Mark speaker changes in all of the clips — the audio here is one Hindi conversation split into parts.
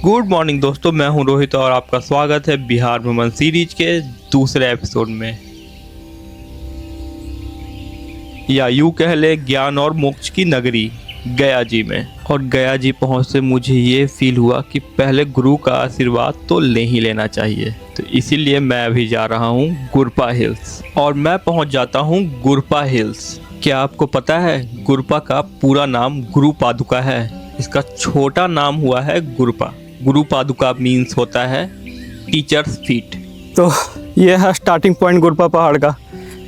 Speaker 1: गुड मॉर्निंग दोस्तों, मैं हूं रोहित और आपका स्वागत है बिहार भ्रमण सीरीज के दूसरे एपिसोड में, या यूं कह ले ज्ञान और मोक्ष की नगरी गया जी में। और गया जी पहुंचते मुझे ये फील हुआ कि पहले गुरु का आशीर्वाद तो ले ही लेना चाहिए, तो इसीलिए मैं अभी जा रहा हूं गुरपा हिल्स और मैं पहुंच जाता हूं गुरपा हिल्स। क्या आपको पता है गुरपा का पूरा नाम गुरु पादुका है, इसका छोटा नाम हुआ है गुरपा। गुरु पादुका मीन्स होता है टीचर्स फीट।
Speaker 2: तो ये है स्टार्टिंग पॉइंट गुरपा पहाड़ का।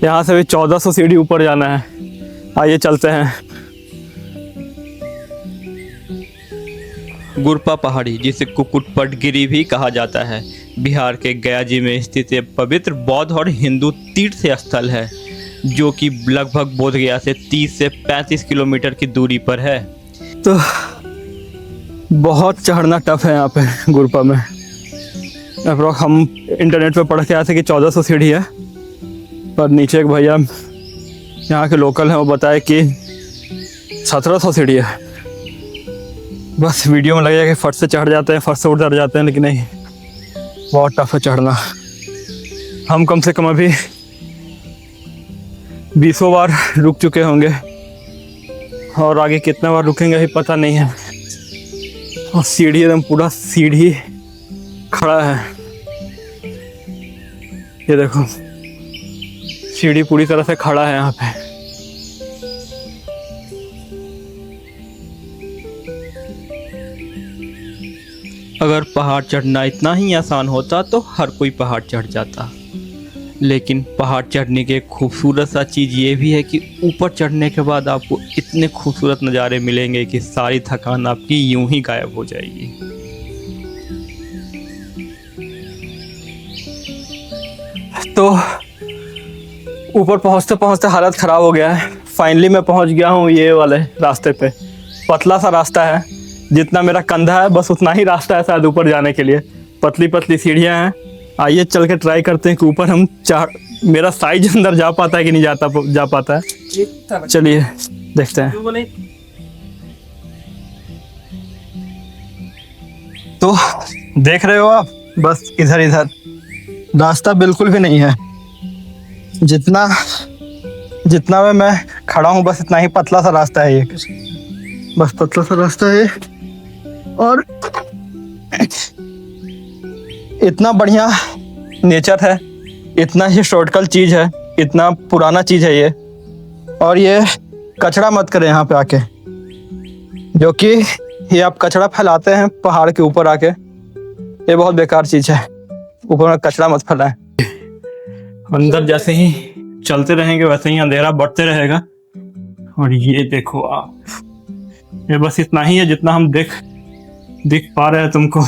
Speaker 2: यहाँ से भी 1400 सीढ़ी ऊपर जाना है। आइए चलते हैं।
Speaker 1: गुरपा पहाड़ी, जिसे कुकुट पटगिरी भी कहा जाता है, बिहार के गया जी में स्थित एक पवित्र बौद्ध और हिंदू तीर्थ स्थल है, जो कि लगभग बोधगया से 30 से 35 किलोमीटर की दूरी पर है।
Speaker 2: तो बहुत चढ़ना टफ है यहाँ पे गुरपा में। अप्रोक्स हम इंटरनेट पे पढ़ के आए थे कि 1400 सीढ़ी है, पर नीचे एक भैया यहाँ के लोकल हैं, वो बताए कि 1700 सीढ़ी है। बस वीडियो में लगेगा कि फट से चढ़ जाते हैं, फट से उतर जाते हैं, लेकिन नहीं, बहुत टफ है चढ़ना। हम कम से कम अभी 20 बार रुक चुके होंगे और आगे कितने बार रुकेंगे अभी पता नहीं है। और सीढ़ी एकदम पूरा सीढ़ी खड़ा है। ये देखो, सीढ़ी पूरी तरह से खड़ा है यहाँ पे।
Speaker 1: अगर पहाड़ चढ़ना इतना ही आसान होता तो हर कोई पहाड़ चढ़ जाता, लेकिन पहाड़ चढ़ने के खूबसूरत सा चीज़ ये भी है कि ऊपर चढ़ने के बाद आपको इतने खूबसूरत नज़ारे मिलेंगे कि सारी थकान आपकी यूं ही गायब हो जाएगी।
Speaker 2: तो ऊपर पहुँचते पहुँचते हालत ख़राब हो गया है। फाइनली मैं पहुँच गया हूँ ये वाले रास्ते पे। पतला सा रास्ता है, जितना मेरा कंधा है बस उतना ही रास्ता है शायद ऊपर जाने के लिए। पतली पतली सीढ़ियाँ हैं। आइए चल के ट्राई करते हैं कि ऊपर हम मेरा साइज अंदर जा पाता है कि नहीं जा पाता है। चलिए देखते हैं। तो देख रहे हो आप, बस इधर इधर रास्ता बिल्कुल भी नहीं है। जितना मैं खड़ा हूँ बस इतना ही पतला सा रास्ता है। ये बस पतला सा रास्ता है और इतना बढ़िया नेचर है, इतना ही शॉर्टकट चीज़ है, इतना पुराना चीज़ है ये। और ये कचरा मत करें यहाँ पे आके, जो कि ये आप कचरा फैलाते हैं पहाड़ के ऊपर आके, ये बहुत बेकार चीज़ है। ऊपर में कचरा मत फैलाएं। अंदर जैसे ही चलते रहेंगे वैसे ही अंधेरा बढ़ते रहेगा। और ये देखो आप, ये बस इतना ही है जितना हम दिख पा रहे हैं तुमको।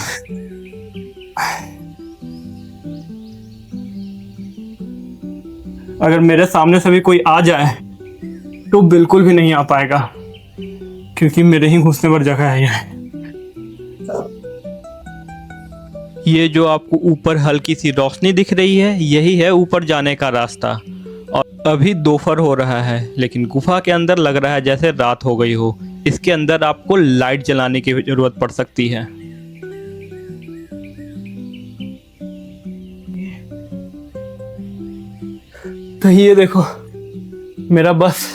Speaker 2: अगर मेरे सामने से भी कोई आ जाए तो बिल्कुल भी नहीं आ पाएगा, क्योंकि मेरे ही घुसने पर जगह है
Speaker 1: ये जो आपको ऊपर हल्की सी रोशनी दिख रही है, यही है ऊपर जाने का रास्ता। और अभी दोपहर हो रहा है, लेकिन गुफा के अंदर लग रहा है जैसे रात हो गई हो। इसके अंदर आपको लाइट जलाने की जरूरत पड़ सकती है।
Speaker 2: तो ये देखो, मेरा बस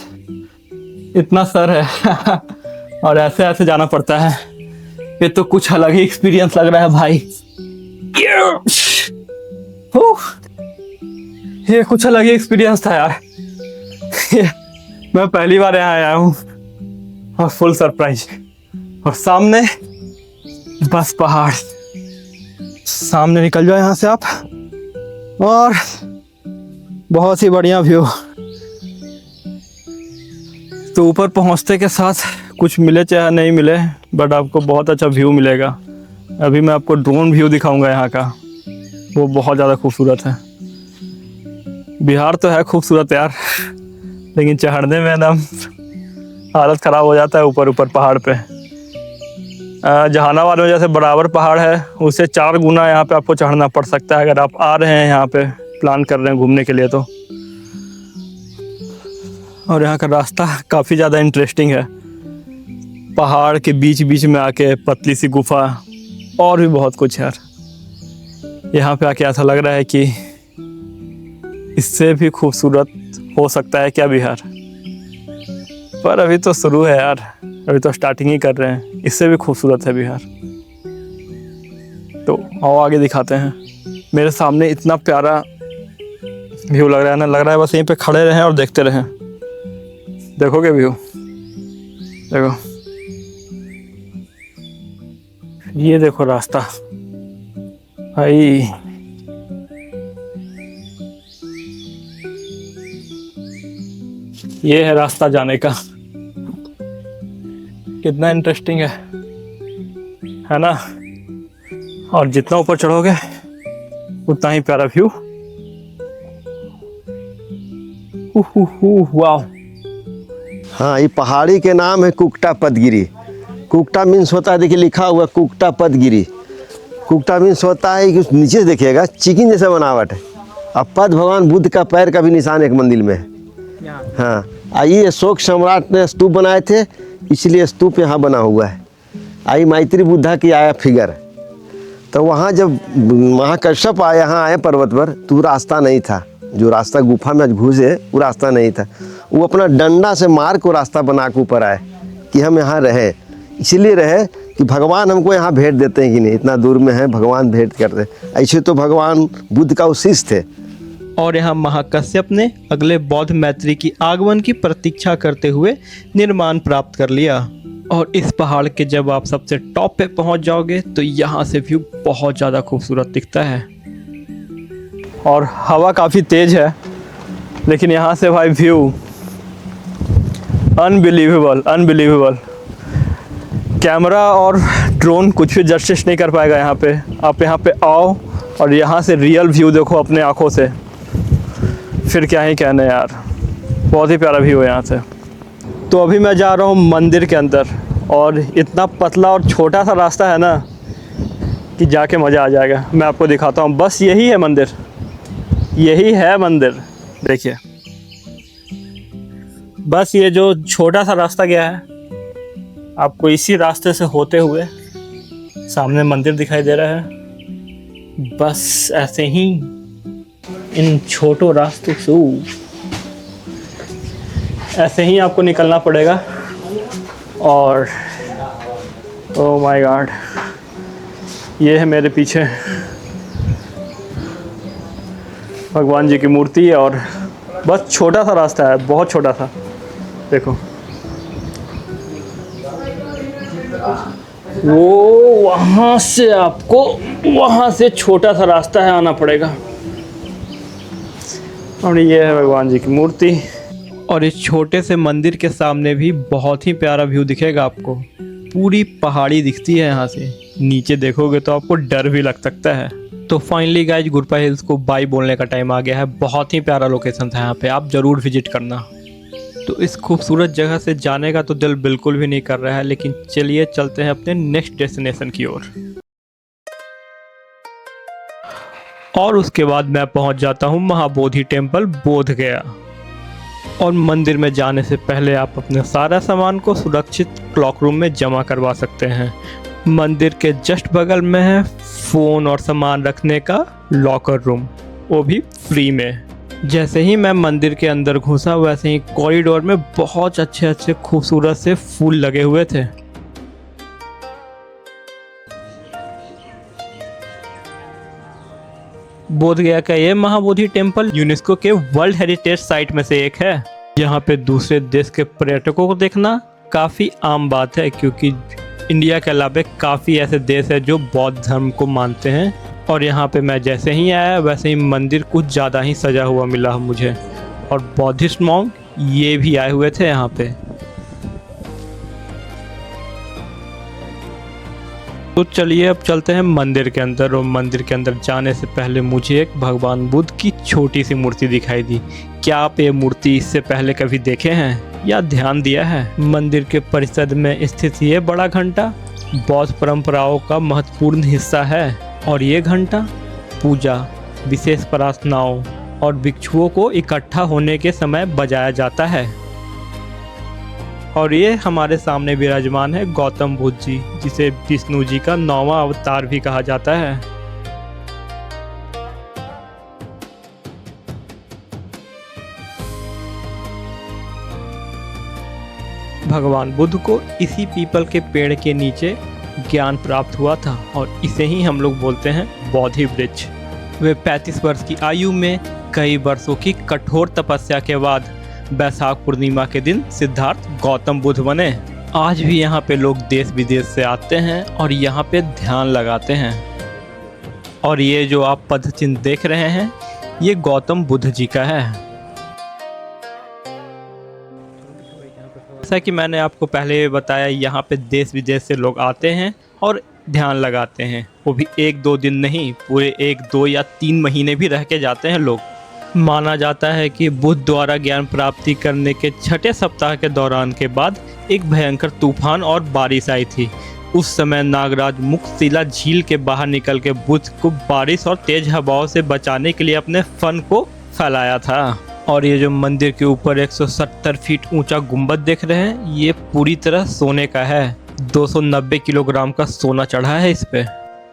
Speaker 2: इतना सर है और ऐसे ऐसे जाना पड़ता है। ये तो कुछ अलग ही एक्सपीरियंस लग रहा है भाई। ये कुछ अलग ही एक्सपीरियंस था यार। मैं पहली बार यहाँ आया हूँ और फुल सरप्राइज। और सामने बस पहाड़, सामने निकल जाओ यहाँ से आप और बहुत ही बढ़िया व्यू। तो ऊपर पहुँचते के साथ कुछ मिले चाहे नहीं मिले, बट आपको बहुत अच्छा व्यू मिलेगा। अभी मैं आपको ड्रोन व्यू दिखाऊंगा यहाँ का, वो बहुत ज़्यादा खूबसूरत है। बिहार तो है खूबसूरत यार, लेकिन चढ़ने में एकदम हालत ख़राब हो जाता है ऊपर पहाड़ पे। जहानाबाद में जैसे बराबर पहाड़ है, उससे 4 गुना यहाँ पे आपको चढ़ना पड़ सकता है अगर आप आ रहे हैं यहाँ पे, प्लान कर रहे हैं घूमने के लिए तो। और यहाँ का रास्ता काफ़ी ज़्यादा इंटरेस्टिंग है। पहाड़ के बीच बीच में आके पतली सी गुफा, और भी बहुत कुछ है यार। यहाँ पे आके ऐसा लग रहा है कि इससे भी खूबसूरत हो सकता है क्या बिहार। पर अभी तो शुरू है यार, अभी तो स्टार्टिंग ही कर रहे हैं। इससे भी खूबसूरत है बिहार। तो आओ आगे दिखाते हैं। मेरे सामने इतना प्यारा व्यू लग रहा है ना, लग रहा है बस यहीं पे खड़े रहें और देखते रहें। देखोगे व्यू, देखो ये देखो रास्ता भाई। ये है रास्ता जाने का। कितना इंटरेस्टिंग है ना। और जितना ऊपर चढ़ोगे उतना ही प्यारा व्यू। वाह।
Speaker 3: हाँ, ये पहाड़ी के नाम है कुकटा पदगिरी। कुकटा मीन्स होता है, देखिए लिखा हुआ कुकटा पदगिरी। कुकटा मीन्स होता है कि नीचे से देखिएगा चिकन जैसा बनावट है। अब पद भगवान बुद्ध का पैर का भी निशान एक मंदिर में है। हाँ, आइए अशोक सम्राट ने स्तूप बनाए थे, इसलिए स्तूप यहाँ बना हुआ है। आई मैत्री बुद्धा की आया फिगर। तो वहाँ जब महाकश्यप आए, यहाँ आए पर्वत पर, तो रास्ता नहीं था। जो रास्ता गुफा में घुसे वो रास्ता नहीं था। वो अपना डंडा से मार को रास्ता बना के ऊपर आए कि हम यहाँ रहे। इसीलिए रहे कि भगवान हमको यहाँ भेंट देते हैं कि नहीं, इतना दूर में है भगवान भेंट करते हैं। ऐसे तो भगवान बुद्ध का शिष्य थे।
Speaker 1: और यहाँ महाकश्यप ने अगले बौद्ध मैत्री की आगमन की प्रतीक्षा करते हुए निर्माण प्राप्त कर लिया। और इस पहाड़ के जब आप सबसे टॉप पे पहुंच जाओगे तो यहाँ से व्यू बहुत ज़्यादा खूबसूरत दिखता है।
Speaker 2: और हवा काफ़ी तेज है, लेकिन यहाँ से भाई व्यू अनबिलीवेबल। कैमरा और ड्रोन कुछ भी जस्टिस नहीं कर पाएगा यहाँ पे। आप यहाँ पे आओ और यहाँ से रियल व्यू देखो अपने आँखों से, फिर क्या ही कहने यार। बहुत ही प्यारा व्यू है यहाँ से। तो अभी मैं जा रहा हूँ मंदिर के अंदर, और इतना पतला और छोटा सा रास्ता है ना कि जाके मज़ा आ जाएगा। मैं आपको दिखाता हूँ। बस यही है मंदिर, यही है मंदिर। देखिए बस ये जो छोटा सा रास्ता गया है, आपको इसी रास्ते से होते हुए सामने मंदिर दिखाई दे रहा है। बस ऐसे ही इन छोटों रास्तों से ऐसे ही आपको निकलना पड़ेगा। और ओह माय गॉड, ये है मेरे पीछे भगवान जी की मूर्ति है। और बस छोटा सा रास्ता है, बहुत छोटा सा। देखो वो वहाँ से आपको वहाँ से छोटा सा रास्ता है, आना पड़ेगा। और ये है भगवान जी की मूर्ति।
Speaker 1: और इस छोटे से मंदिर के सामने भी बहुत ही प्यारा व्यू दिखेगा आपको। पूरी पहाड़ी दिखती है यहाँ से। नीचे देखोगे तो आपको डर भी लग सकता है। तो फाइनली गाइज, गुरपा हिल्स को बाय बोलने का टाइम आ गया है। बहुत ही प्यारा लोकेशन था यहाँ पे, आप ज़रूर विजिट करना। तो इस खूबसूरत जगह से जाने का तो दिल बिल्कुल भी नहीं कर रहा है, लेकिन चलिए चलते हैं अपने नेक्स्ट डेस्टिनेशन की ओर। और उसके बाद मैं पहुंच जाता हूं महाबोधि टेम्पल बोध गया। और मंदिर में जाने से पहले आप अपने सारा सामान को सुरक्षित क्लॉक रूम में जमा करवा सकते हैं। मंदिर के जस्ट बगल में है फ़ोन और सामान रखने का लॉकर रूम, वो भी फ्री में। जैसे ही मैं मंदिर के अंदर घुसा, वैसे ही कॉरिडोर में बहुत अच्छे खूबसूरत से फूल लगे हुए थे। बोध गया का ये महाबोधि टेम्पल यूनेस्को के वर्ल्ड हेरिटेज साइट में से एक है। यहाँ पे दूसरे देश के पर्यटकों को देखना काफ़ी आम बात है, क्योंकि इंडिया के अलावा काफ़ी ऐसे देश है जो बौद्ध धर्म को मानते हैं। और यहाँ पे मैं जैसे ही आया वैसे ही मंदिर कुछ ज़्यादा ही सजा हुआ मिला मुझे। और बौद्धिस्ट मॉन्क ये भी आए हुए थे यहाँ पे। तो चलिए अब चलते हैं मंदिर के अंदर। और मंदिर के अंदर जाने से पहले मुझे एक भगवान बुद्ध की छोटी सी मूर्ति दिखाई दी। क्या आप ये मूर्ति इससे पहले कभी देखे हैं या ध्यान दिया है? मंदिर के परिसर में स्थित ये बड़ा घंटा बौद्ध परंपराओं का महत्वपूर्ण हिस्सा है। और ये घंटा पूजा, विशेष प्रार्थनाओं और भिक्षुओं को इकट्ठा होने के समय बजाया जाता है। और ये हमारे सामने विराजमान है गौतम बुद्ध जी, जिसे विष्णु जी का 9वां अवतार भी कहा जाता है। भगवान बुद्ध को इसी पीपल के पेड़ के नीचे ज्ञान प्राप्त हुआ था और इसे ही हम लोग बोलते हैं बोधि वृक्ष। वे 35 वर्ष की आयु में कई वर्षों की कठोर तपस्या के बाद बैसाख पूर्णिमा के दिन सिद्धार्थ गौतम बुद्ध बने। आज भी यहाँ पे लोग देश विदेश से आते हैं और यहाँ पे ध्यान लगाते हैं। और ये जो आप पद चिन्ह देख रहे हैं, ये गौतम बुद्ध जी का है। जैसा कि मैंने आपको पहले बताया, यहाँ पे देश विदेश से लोग आते हैं और ध्यान लगाते हैं। वो भी 1-2 दिन नहीं, पूरे 1, 2 या 3 महीने भी रह के जाते हैं लोग। माना जाता है कि बुद्ध द्वारा ज्ञान प्राप्ति करने के 6ठे सप्ताह के दौरान के बाद एक भयंकर तूफान और बारिश आई थी। उस समय नागराज मुक्तशिला झील के बाहर निकल के बुद्ध को बारिश और तेज हवाओं से बचाने के लिए अपने फन को फैलाया था। और ये जो मंदिर के ऊपर 170 फीट ऊंचा गुंबद देख रहे हैं, ये पूरी तरह सोने का है। 290 किलोग्राम का सोना चढ़ा है इस पे।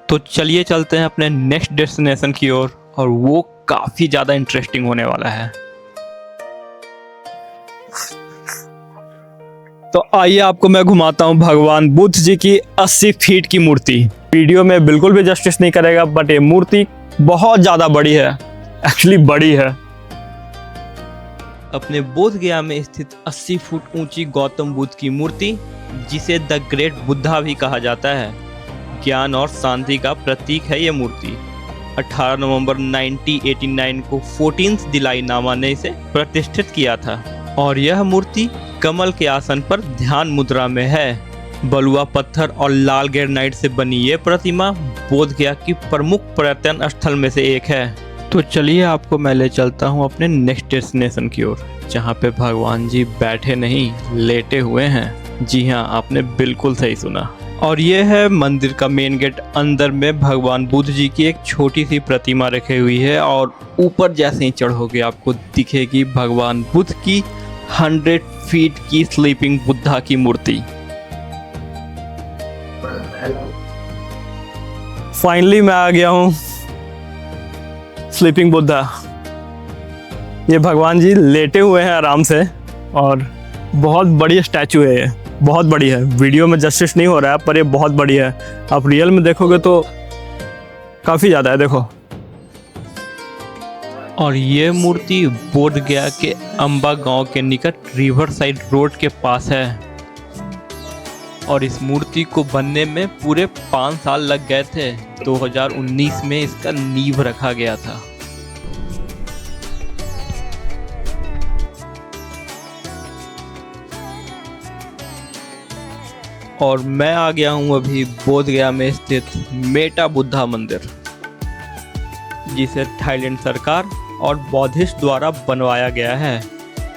Speaker 1: तो चलिए चलते हैं अपने नेक्स्ट डेस्टिनेशन की ओर, और वो काफी ज्यादा इंटरेस्टिंग होने वाला है। तो आइए आपको मैं घुमाता हूँ भगवान बुद्ध जी की 80 फीट की मूर्ति। वीडियो में बिल्कुल भी जस्टिस नहीं करेगा, बट ये मूर्ति बहुत ज्यादा बड़ी है, एक्चुअली बड़ी है। अपने बोध गया में स्थित 80 फुट ऊंची गौतम बुद्ध की मूर्ति, जिसे द ग्रेट बुद्धा भी कहा जाता है, ज्ञान और शांति का प्रतीक है। ये मूर्ति 18 नवंबर 1989 को 14th दलाई लामा ने इसे प्रतिष्ठित किया था। और यह मूर्ति कमल के आसन पर ध्यान मुद्रा में है। बलुआ पत्थर और लाल ग्रेनाइट से बनी ये प्रतिमा बोध गया की प्रमुख पर्यटन स्थल में से एक है। तो चलिए आपको मैं ले चलता हूँ अपने नेक्स्ट डेस्टिनेशन की ओर, जहाँ पे भगवान जी बैठे नहीं, लेटे हुए हैं। जी हाँ, आपने बिल्कुल सही सुना। और ये है मंदिर का मेन गेट। अंदर में भगवान बुद्ध जी की एक छोटी सी प्रतिमा रखी हुई है, और ऊपर जैसे ही चढ़ोगे आपको दिखेगी भगवान बुद्ध की 100 फीट की स्लीपिंग बुद्धा की मूर्ति। फाइनली मैं आ गया हूँ स्लीपिंग बुद्धा। ये भगवान जी लेटे हुए हैं आराम से, और बहुत बड़ी स्टैचू है। ये बहुत बड़ी है, वीडियो में जस्टिस नहीं हो रहा है, पर ये बहुत बड़ी है। आप रियल में देखोगे तो काफ़ी ज़्यादा है, देखो। और ये मूर्ति बोध गया के अंबा गांव के निकट रिवर साइड रोड के पास है। और इस मूर्ति को बनने में पूरे 5 साल लग गए थे। 2019 में इसका नींव रखा गया था। और मैं आ गया हूँ अभी बोध गया में स्थित मेटा बुद्धा मंदिर, जिसे थाईलैंड सरकार और बौद्धिस्ट द्वारा बनवाया गया है।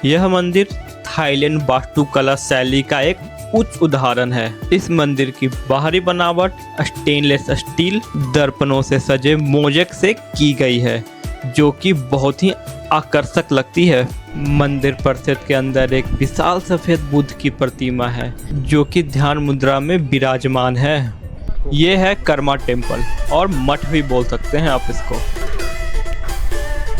Speaker 1: यह मंदिर थाईलैंड वास्तुकला शैली का एक उच्च उदाहरण है। इस मंदिर की बाहरी बनावट स्टेनलेस स्टील दर्पणों से सजे मोजेक से की गई है, जो कि बहुत ही आकर्षक लगती है। मंदिर परिसर के अंदर एक विशाल सफेद बुद्ध की प्रतिमा है, जो कि ध्यान मुद्रा में विराजमान है। ये है कर्मा टेम्पल, और मठ भी बोल सकते हैं आप इसको।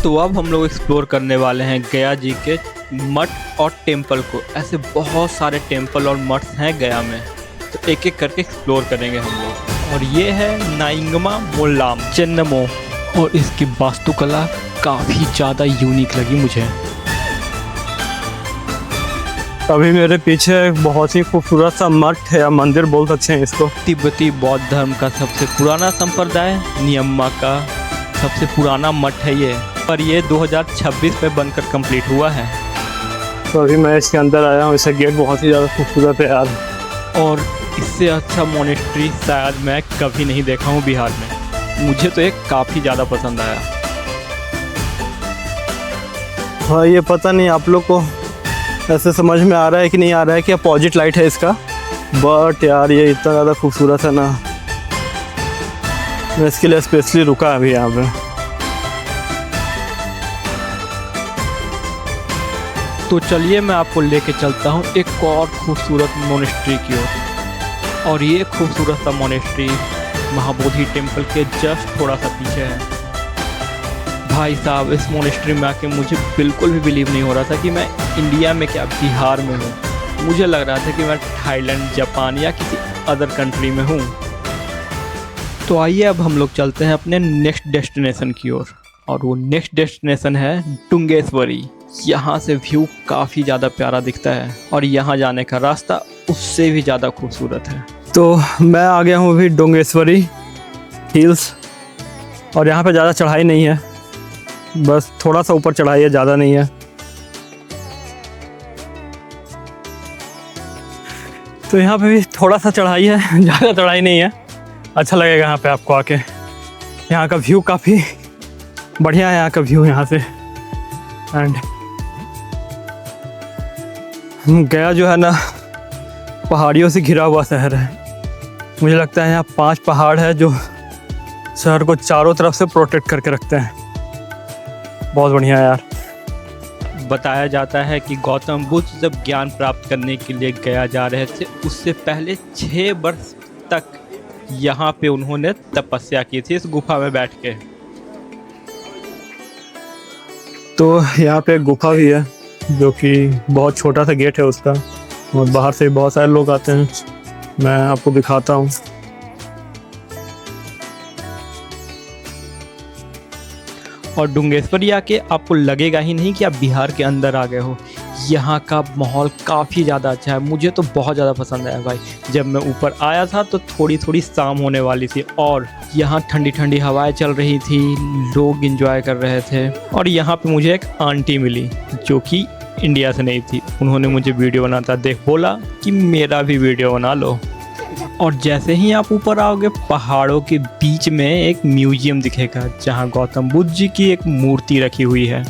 Speaker 1: तो अब हम लोग एक्सप्लोर करने वाले हैं गया जी के मठ और टेम्पल को। ऐसे बहुत सारे टेम्पल और मठ हैं गया में, तो एक एक करके एक्सप्लोर करेंगे हम लोग। और ये है नाइंगमा मोल्लाम चेन्नमो, और इसकी वास्तुकला काफ़ी ज़्यादा यूनिक लगी मुझे।
Speaker 2: अभी मेरे पीछे एक बहुत ही खूबसूरत सा मठ है, या मंदिर बोल सकते हैं इसको।
Speaker 1: तिब्बती बौद्ध धर्म का सबसे पुराना संप्रदाय नियम्मा का सबसे पुराना मठ है ये, पर ये 2026 में बनकर कंप्लीट हुआ है।
Speaker 2: तो अभी मैं इसके अंदर आया हूँ। इसका गेट बहुत ही ज़्यादा खूबसूरत है यार,
Speaker 1: और इससे अच्छा मोनेस्ट्री शायद मैं कभी नहीं देखा हूँ बिहार में। मुझे तो ये काफ़ी ज़्यादा पसंद आया।
Speaker 2: हाँ, ये पता नहीं आप लोग को ऐसे समझ में आ रहा है कि नहीं आ रहा है कि अपोजिट लाइट है इसका, बट यार ये इतना ज़्यादा खूबसूरत है ना, मैं इसके लिए स्पेशली रुका अभी यहाँ पे।
Speaker 1: तो चलिए मैं आपको लेके चलता हूँ एक और खूबसूरत मोनेस्ट्री की ओर। और ये खूबसूरत सा मोनेस्ट्री महाबोधि टेम्पल के जस्ट थोड़ा सा पीछे है। भाई साहब, इस मोनेस्ट्री में आके मुझे बिल्कुल भी बिलीव नहीं हो रहा था कि मैं इंडिया में क्या बिहार में हूँ। मुझे लग रहा था कि मैं थाईलैंड, जापान या किसी अदर कंट्री में हूँ। तो आइए अब हम लोग चलते हैं अपने नेक्स्ट डेस्टिनेशन की ओर। और वो नेक्स्ट डेस्टिनेशन है डुंगेश्वरी। यहाँ से व्यू काफ़ी ज़्यादा प्यारा दिखता है और यहाँ जाने का रास्ता उससे भी ज़्यादा खूबसूरत है।
Speaker 2: तो मैं आ गया हूँ अभी डुंगेश्वरी हिल्स, और यहाँ पे ज़्यादा चढ़ाई नहीं है, बस थोड़ा सा ऊपर चढ़ाई है, ज़्यादा नहीं है। तो यहाँ पे भी थोड़ा सा चढ़ाई है, ज़्यादा चढ़ाई नहीं है। अच्छा लगेगा यहाँ पे आपको आके। यहाँ का व्यू काफ़ी बढ़िया है, यहाँ का व्यू यहाँ से। एंड गया जो है ना, पहाड़ियों से घिरा हुआ शहर है। मुझे लगता है यहाँ 5 पहाड़ है जो शहर को चारों तरफ से प्रोटेक्ट करके रखते हैं। बहुत बढ़िया है यार।
Speaker 1: बताया जाता है कि गौतम बुद्ध जब ज्ञान प्राप्त करने के लिए गया जा रहे थे, उससे पहले 6 वर्ष तक यहाँ पे उन्होंने तपस्या की थी इस गुफा में बैठ के।
Speaker 2: तो यहाँ पे एक गुफा भी है जो कि बहुत छोटा सा गेट है उसका, और बाहर से बहुत सारे लोग आते हैं। मैं आपको दिखाता हूँ।
Speaker 1: और डुंगेश्वरी आके आपको लगेगा ही नहीं कि आप बिहार के अंदर आ गए हो। यहाँ का माहौल काफ़ी ज़्यादा अच्छा है, मुझे तो बहुत ज़्यादा पसंद आया भाई। जब मैं ऊपर आया था तो थोड़ी थोड़ी शाम होने वाली थी और यहाँ ठंडी ठंडी हवाएं चल रही थी, लोग एंजॉय कर रहे थे। और यहाँ पे मुझे एक आंटी मिली जो कि इंडिया से नहीं थी। उन्होंने मुझे वीडियो बनाता देख बोला कि मेरा भी वीडियो बना लो। और जैसे ही आप ऊपर आओगे, पहाड़ों के बीच में एक म्यूजियम दिखेगा जहाँ गौतम बुद्ध जी की एक मूर्ति रखी हुई है।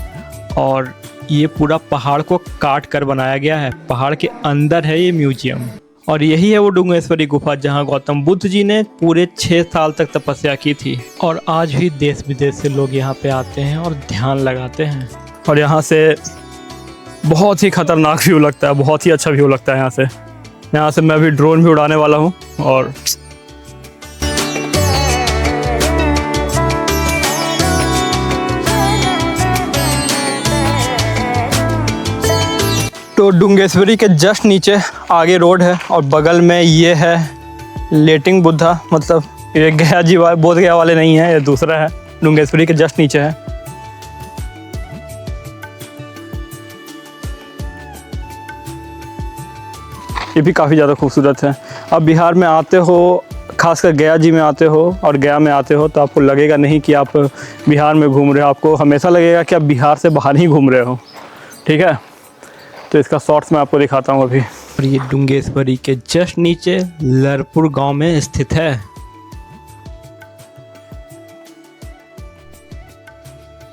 Speaker 1: और ये पूरा पहाड़ को काट कर बनाया गया है, पहाड़ के अंदर है ये म्यूजियम। और यही है वो डुंगेश्वरी गुफा जहाँ गौतम बुद्ध जी ने पूरे 6 साल तक तपस्या की थी। और आज भी देश विदेश से लोग यहाँ पे आते हैं और ध्यान लगाते हैं।
Speaker 2: और यहाँ से बहुत ही खतरनाक व्यू लगता है, बहुत ही अच्छा व्यू लगता है यहाँ से। यहाँ से मैं भी ड्रोन भी उड़ाने वाला हूँ। और तो डुंगेश्वरी के जस्ट नीचे आगे रोड है और बगल में ये है लेटिंग बुद्धा। मतलब ये गया जी बोध गया वाले नहीं है, ये दूसरा है, डुंगेश्वरी के जस्ट नीचे है। ये भी काफ़ी ज़्यादा खूबसूरत है। अब बिहार में आते हो, खासकर गया जी में आते हो और गया में आते हो, तो आपको लगेगा नहीं कि आप बिहार में घूम रहे हो, आपको हमेशा लगेगा कि आप बिहार से बाहर ही घूम रहे हो। ठीक है, तो इसका शॉर्ट्स मैं आपको दिखाता हूँ अभी।
Speaker 1: और ये डुंगेश्वरी के जस्ट नीचे लरपुर गांव में स्थित है।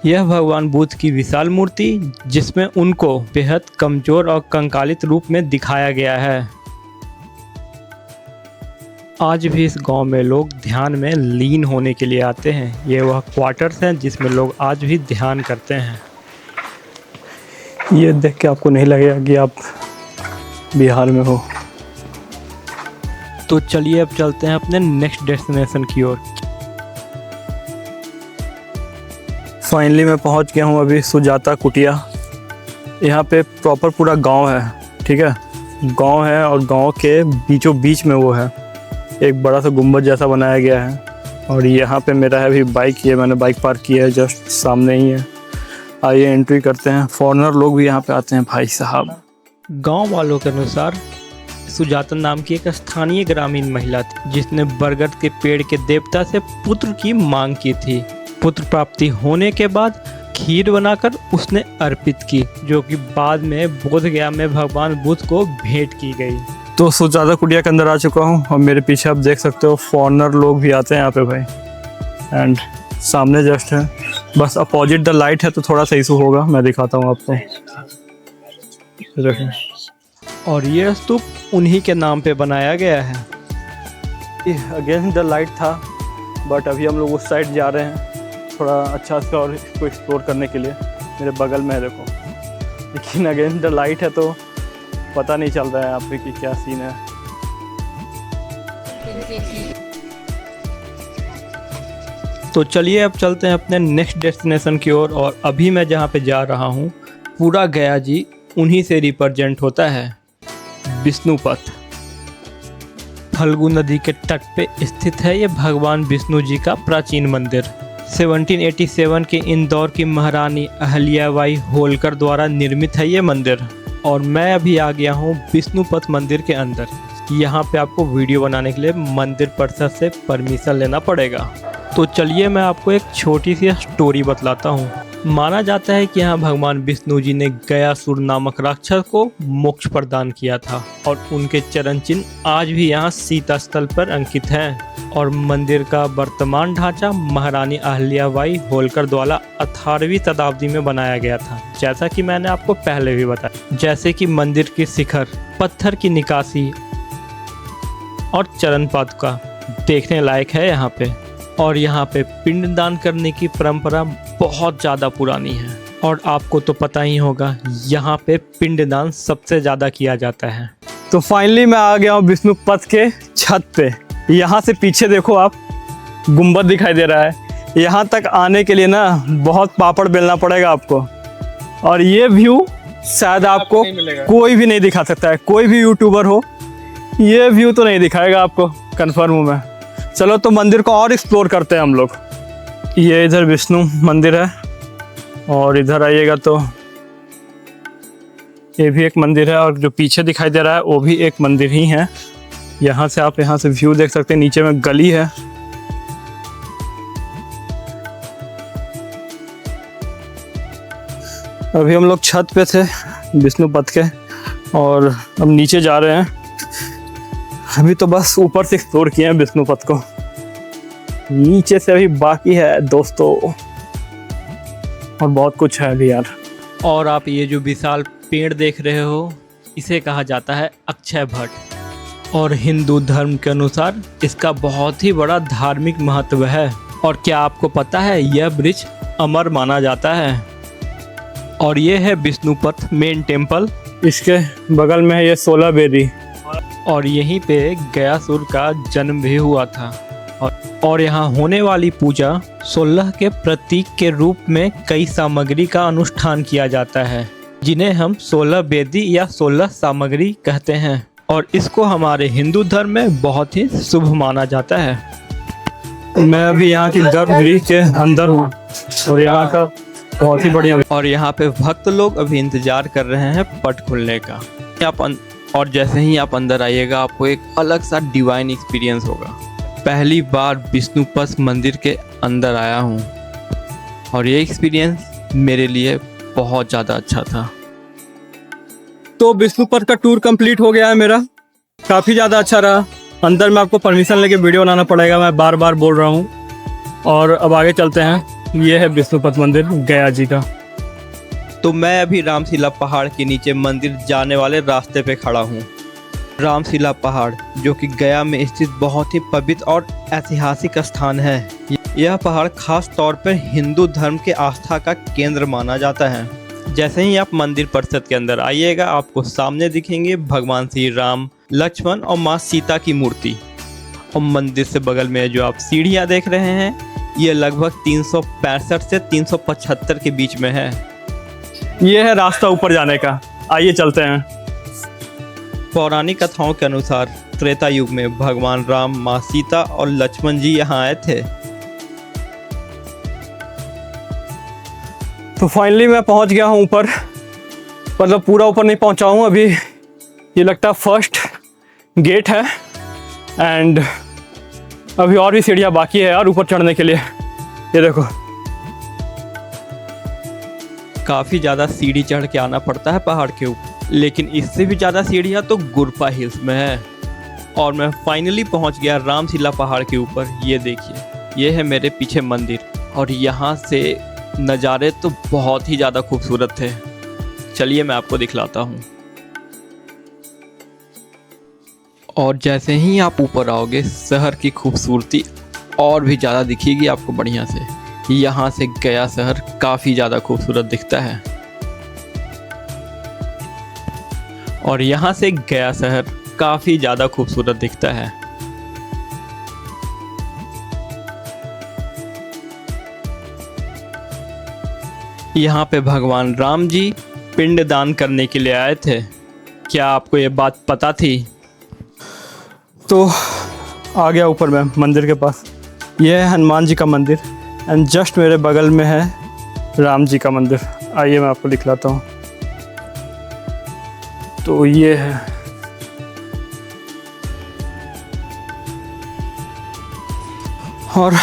Speaker 1: यह भगवान बुद्ध की विशाल मूर्ति, जिसमें उनको बेहद कमजोर और कंकालित रूप में दिखाया गया है। आज भी इस गांव में लोग ध्यान में लीन होने के लिए आते हैं। ये वह क्वार्टर्स हैं जिसमें लोग आज भी ध्यान करते हैं।
Speaker 2: ये देख के आपको नहीं लगेगा कि आप बिहार में हो।
Speaker 1: तो चलिए अब चलते हैं अपने नेक्स्ट डेस्टिनेशन की ओर।
Speaker 2: फाइनली मैं पहुंच गया हूं अभी सुजाता कुटिया। यहाँ पे प्रॉपर पूरा गांव है। ठीक है, गांव है और गांव के बीचों बीच में वो है, एक बड़ा सा गुम्बद जैसा बनाया गया है। और यहाँ पे मेरा है अभी बाइक, ये मैंने बाइक पार्क किया है, जस्ट सामने ही है। आइए एंट्री करते हैं। फॉरेनर लोग भी यहाँ पे आते हैं भाई साहब।
Speaker 1: गांव वालों के अनुसार सुजाता नाम की एक स्थानीय ग्रामीण महिला थी जिसने बरगद के पेड़ के देवता से पुत्र की मांग की थी। पुत्र प्राप्ति होने के बाद खीर बनाकर उसने अर्पित की, जो कि बाद में बोधगया में भगवान बुद्ध को भेंट की गई।
Speaker 2: तो सुजाता कुटिया के अंदर आ चुका हूँ और मेरे पीछे आप देख सकते हो फॉरेनर लोग भी आते हैं यहाँ पे भाई। एंड सामने जस्ट है, बस अपोजिट द लाइट है तो थोड़ा सा इशू होगा, मैं दिखाता हूँ आपको।
Speaker 1: और ये स्तूप उन्हीं के नाम पे बनाया गया है।
Speaker 2: अगेंस्ट द लाइट था, बट अभी हम लोग उस साइड जा रहे हैं थोड़ा अच्छा से और इसको एक्सप्लोर करने के लिए। मेरे बगल में है देखो, लेकिन अगेंस्ट द लाइट है तो पता नहीं चल रहा है यहाँ पे कि क्या सीन है।
Speaker 1: तो चलिए अब चलते हैं अपने नेक्स्ट डेस्टिनेशन की ओर। और अभी मैं जहाँ पे जा रहा हूँ पूरा गया जी उन्हीं से रिप्रेजेंट होता है, विष्णुपथ। फल्गु नदी के तट पे स्थित है ये भगवान विष्णु जी का प्राचीन मंदिर। 1787 के इंदौर की महारानी अहल्याबाई होलकर द्वारा निर्मित है ये मंदिर। और मैं अभी आ गया हूँ विष्णुपथ मंदिर के अंदर। यहाँ पे आपको वीडियो बनाने के लिए मंदिर परिषद से परमिशन लेना पड़ेगा। तो चलिए मैं आपको एक छोटी सी स्टोरी बतलाता हूँ। माना जाता है कि यहाँ भगवान विष्णु जी ने गयासुर नामक राक्षस को मोक्ष प्रदान किया था और उनके चरण चिन्ह आज भी यहाँ सीता स्थल पर अंकित हैं। और मंदिर का वर्तमान ढांचा महारानी अहल्याबाई होलकर द्वारा 18वीं शताब्दी में बनाया गया था, जैसा कि मैंने आपको पहले भी बताया। जैसे कि मंदिर की शिखर, पत्थर की निकासी और चरण पादुका देखने लायक है यहाँ पे। और यहाँ पे पिंडदान करने की परंपरा बहुत ज़्यादा पुरानी है। और आपको तो पता ही होगा यहाँ पे पिंडदान सबसे ज़्यादा किया जाता है।
Speaker 2: तो फाइनली मैं आ गया हूँ विष्णुपथ के छत पे। यहाँ से पीछे देखो आप, गुंबद दिखाई दे रहा है। यहाँ तक आने के लिए ना बहुत पापड़ बेलना पड़ेगा आपको। और ये व्यू शायद आपको कोई भी नहीं दिखा सकता है, कोई भी यूट्यूबर हो ये व्यू तो नहीं दिखाएगा आपको, कन्फर्म हूँ मैं। चलो तो मंदिर को और एक्सप्लोर करते हैं हम लोग। ये इधर विष्णु मंदिर है और इधर आइएगा तो ये भी एक मंदिर है। और जो पीछे दिखाई दे रहा है वो भी एक मंदिर ही है। यहाँ से आप यहाँ से व्यू देख सकते हैं, नीचे में गली है। अभी हम लोग छत पे थे विष्णुपथ के और अब नीचे जा रहे हैं। अभी तो बस ऊपर से एक्सप्लोर किए हैं विष्णुपथ को, नीचे से अभी बाकी है दोस्तों, और बहुत कुछ है अभी यार।
Speaker 1: और आप ये जो विशाल पेड़ देख रहे हो इसे कहा जाता है अक्षय वट। और हिंदू धर्म के अनुसार इसका बहुत ही बड़ा धार्मिक महत्व है। और क्या आपको पता है यह वृक्ष अमर माना जाता है। और ये है विष्णुपथ मेन टेम्पल।
Speaker 2: इसके बगल में है ये 16 बेदी।
Speaker 1: और यहीं पे गयासुर का जन्म भी हुआ था। और यहाँ होने वाली पूजा 16 के प्रतीक के रूप में कई सामग्री का अनुष्ठान किया जाता है, जिन्हें हम 16 वेदी या 16 सामग्री कहते हैं। और इसको हमारे हिंदू धर्म में बहुत ही शुभ माना जाता है।
Speaker 2: मैं अभी यहाँ की गर्भगृह के अंदर हूँ और यहाँ का बहुत ही बढ़िया।
Speaker 1: और यहाँ पे भक्त लोग अभी इंतजार कर रहे हैं पट खुलने का। और जैसे ही आप अंदर आइएगा आपको एक अलग सा डिवाइन एक्सपीरियंस होगा। पहली बार विष्णुपथ मंदिर के अंदर आया हूँ और ये एक्सपीरियंस मेरे लिए बहुत ज़्यादा अच्छा था।
Speaker 2: तो विष्णुपथ का टूर कंप्लीट हो गया है मेरा, काफ़ी ज़्यादा अच्छा रहा। अंदर में आपको परमिशन लेके वीडियो बनाना पड़ेगा, मैं बार बार बोल रहा हूँ। और अब आगे चलते हैं। ये है विष्णुपथ मंदिर गया जी का।
Speaker 1: तो मैं अभी रामशिला पहाड़ के नीचे मंदिर जाने वाले रास्ते पे खड़ा हूँ। रामशिला पहाड़ जो कि गया में स्थित बहुत ही पवित्र और ऐतिहासिक स्थान है। यह पहाड़ खास तौर पर हिंदू धर्म के आस्था का केंद्र माना जाता है। जैसे ही आप मंदिर परिसर के अंदर आइएगा आपको सामने दिखेंगे भगवान श्री राम, लक्ष्मण और माँ सीता की मूर्ति। और मंदिर से बगल में जो आप सीढ़ियाँ देख रहे हैं ये लगभग 365 से 375 के बीच में है।
Speaker 2: ये है रास्ता ऊपर जाने का, आइए चलते हैं।
Speaker 1: पौराणिक कथाओं के अनुसार त्रेता युग में भगवान राम, माँ सीता और लक्ष्मण जी यहाँ आए थे।
Speaker 2: तो फाइनली मैं पहुंच गया हूं ऊपर, मतलब पूरा ऊपर नहीं पहुंचा हूं अभी। ये लगता है फर्स्ट गेट है एंड अभी और भी सीढ़ियां बाकी है यार ऊपर चढ़ने के लिए। ये देखो
Speaker 1: काफ़ी ज़्यादा सीढ़ी चढ़ के आना पड़ता है पहाड़ के ऊपर, लेकिन इससे भी ज़्यादा सीढ़ियाँ तो गुरपा हिल्स में है। और मैं फाइनली पहुंच गया रामशिला पहाड़ के ऊपर। ये देखिए, ये है मेरे पीछे मंदिर और यहाँ से नज़ारे तो बहुत ही ज़्यादा खूबसूरत थे। चलिए मैं आपको दिखलाता हूँ। और जैसे ही आप ऊपर आओगे शहर की खूबसूरती और भी ज़्यादा दिखेगी आपको बढ़िया से। यहाँ से गया शहर काफ़ी ज़्यादा खूबसूरत दिखता है। और यहाँ से गया शहर काफ़ी ज़्यादा खूबसूरत दिखता है। यहाँ पे भगवान राम जी पिंड दान करने के लिए आए थे। क्या आपको ये बात पता थी?
Speaker 2: तो आ गया ऊपर मैं मंदिर के पास। ये है हनुमान जी का मंदिर एंड जस्ट मेरे बगल में है राम जी का मंदिर। आइए मैं आपको दिखलाता हूँ। तो ये है, और